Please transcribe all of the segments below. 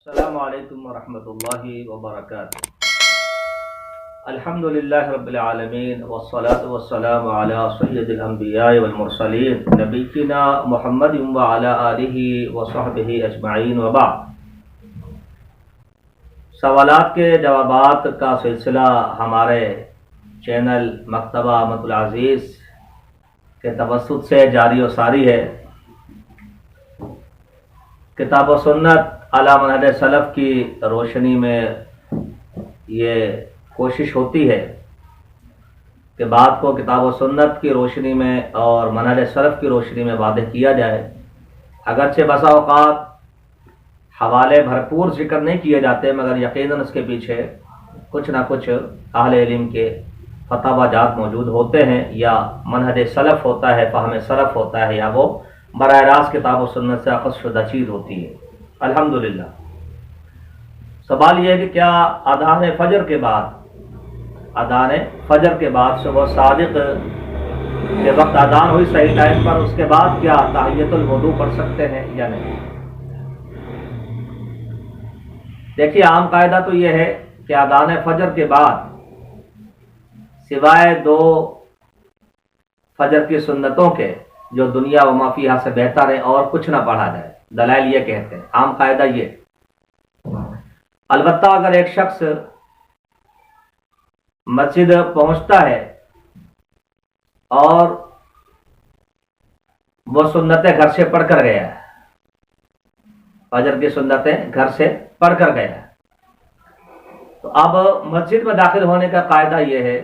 السلام علیکم ورحمۃ اللہ وبرکاتہ۔ الحمدللہ رب العالمین والصلاة والسلام علی سید الانبیاء والمرسلین نبینا محمد وعلی آلہ وصحبہ اجمعین وبعد۔ سوالات کے جوابات کا سلسلہ ہمارے چینل مکتبہ احمد العزیز کے توسط سے جاری و ساری ہے۔ کتاب و سنت علی منہج سلف کی روشنی میں یہ کوشش ہوتی ہے کہ بات کو کتاب و سنت کی روشنی میں اور منہج سلف کی روشنی میں واضح کیا جائے۔ اگرچہ بسا اوقات حوالے بھرپور ذکر نہیں کیے جاتے، مگر یقیناً اس کے پیچھے کچھ نہ کچھ اہل علم کے فتاوی جات موجود ہوتے ہیں، یا منہج سلف ہوتا ہے، فہم سلف ہوتا ہے، یا وہ براہ راست کتاب و سنت سے اخذ شدہ چیز ہوتی ہے۔ الحمدللہ۔ سوال یہ ہے کہ کیا اذان فجر کے بعد صبح صادق کے وقت اذان ہوئی صحیح ٹائم پر، اس کے بعد کیا تحیۃ الوضو پڑھ سکتے ہیں یا نہیں؟ دیکھیے، عام قاعدہ تو یہ ہے کہ اذان فجر کے بعد سوائے دو فجر کی سنتوں کے جو دنیا و ما فیہا سے بہتر ہے اور کچھ نہ پڑھا جائے۔ دلائل یہ کہتے ہیں، عام قاعدہ یہ۔ البتہ اگر ایک شخص مسجد پہنچتا ہے اور وہ سنتیں گھر سے پڑھ کر گیا ہے، فجر کی سنتیں گھر سے پڑھ کر گیا ہے، تو اب مسجد میں داخل ہونے کا قاعدہ یہ ہے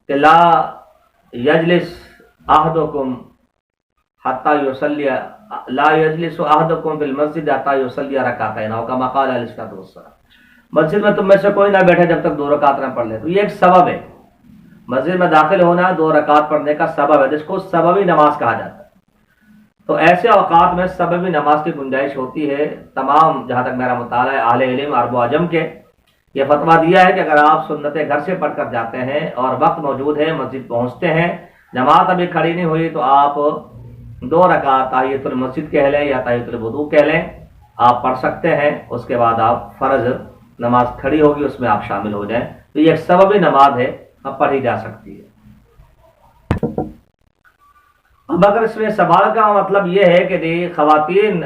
کہ لا یجلس احدکم حتی یصلی لا یجلس احدکم فی المسجد حتی یصلی رکعتین او کما قال علیہ الصلوۃ والسلام۔ مسجد میں تم میں سے کوئی نہ بیٹھے جب تک 2 رکعت نہ پڑھ لے۔ تو یہ ایک سبب ہے، مسجد میں داخل ہونا 2 رکعت پڑھنے کا سبب ہے، جس کو سببی نماز کہا جاتا ہے۔ تو ایسے اوقات میں سببی نماز کی گنجائش ہوتی ہے۔ تمام، جہاں تک میرا مطالعہ ہے، اہل علم عرب و عجم کے یہ فتویٰ دیا ہے کہ اگر آپ سنتیں گھر سے پڑھ کر جاتے ہیں اور وقت موجود ہے، مسجد پہنچتے ہیں، جماعت ابھی کھڑی نہیں ہوئی، تو آپ 2 رکعت تحیۃ المسجد کہہ لیں یا تحیۃ الوضو کہہ لیں، آپ پڑھ سکتے ہیں۔ اس کے بعد آپ فرض نماز کھڑی ہوگی، اس میں آپ شامل ہو جائیں۔ تو یہ ایک سببی نماز ہے، اب پڑھی جا سکتی ہے۔ اب اگر اس میں سوال کا مطلب یہ ہے کہ جی خواتین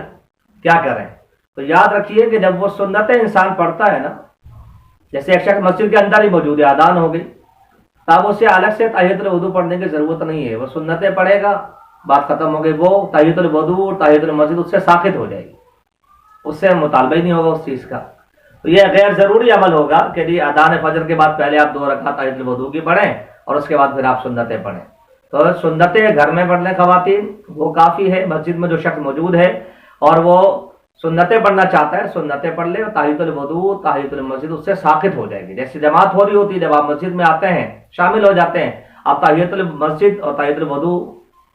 کیا کریں، تو یاد رکھیے کہ جب وہ سنتیں انسان پڑھتا ہے نا، جیسے ایک شخص مسجد کے اندر ہی موجود ہے، اذان ہو گئی، تب اسے الگ سے تحیۃ الوضو پڑھنے کی ضرورت نہیں ہے، وہ سنتیں پڑھے گا، بات ختم ہو گئی۔ وہ تحیۃ الوضو تحیۃ المسجد اس سے ساقط ہو جائے گی، اس سے مطالبہ ہی نہیں ہوگا اس چیز کا۔ تو یہ غیر ضروری عمل ہوگا کہ جی اذان فجر کے بعد پہلے آپ 2 رکعت تحیۃ الوضو کی پڑھیں اور اس کے بعد پھر آپ سنتیں پڑھیں۔ تو سنتیں گھر میں پڑھ لیں خواتین، وہ کافی ہے۔ مسجد میں جو شخص موجود ہے اور وہ سنتیں پڑھنا چاہتا ہے، سنتیں پڑھ لے، اور تحیۃ الوضو تحیۃ المسجد اس سے ساقط ہو جائے گی۔ جیسے جماعت ہو رہی ہوتی ہے، جب آپ مسجد میں آتے ہیں، شامل ہو جاتے ہیں، آپ تحیۃ المسجد اور تحیۃ الوضو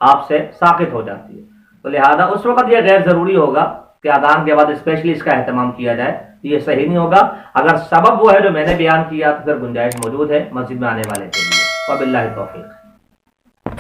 آپ سے ساقط ہو جاتی ہے۔ تو لہذا اس وقت یہ غیر ضروری ہوگا کہ اذان کے بعد اسپیشلی اس کا اہتمام کیا جائے، یہ صحیح نہیں ہوگا۔ اگر سبب وہ ہے جو میں نے بیان کیا، تو پھر گنجائش موجود ہے مسجد میں آنے والے کے لیے۔ وباللہ توفیق۔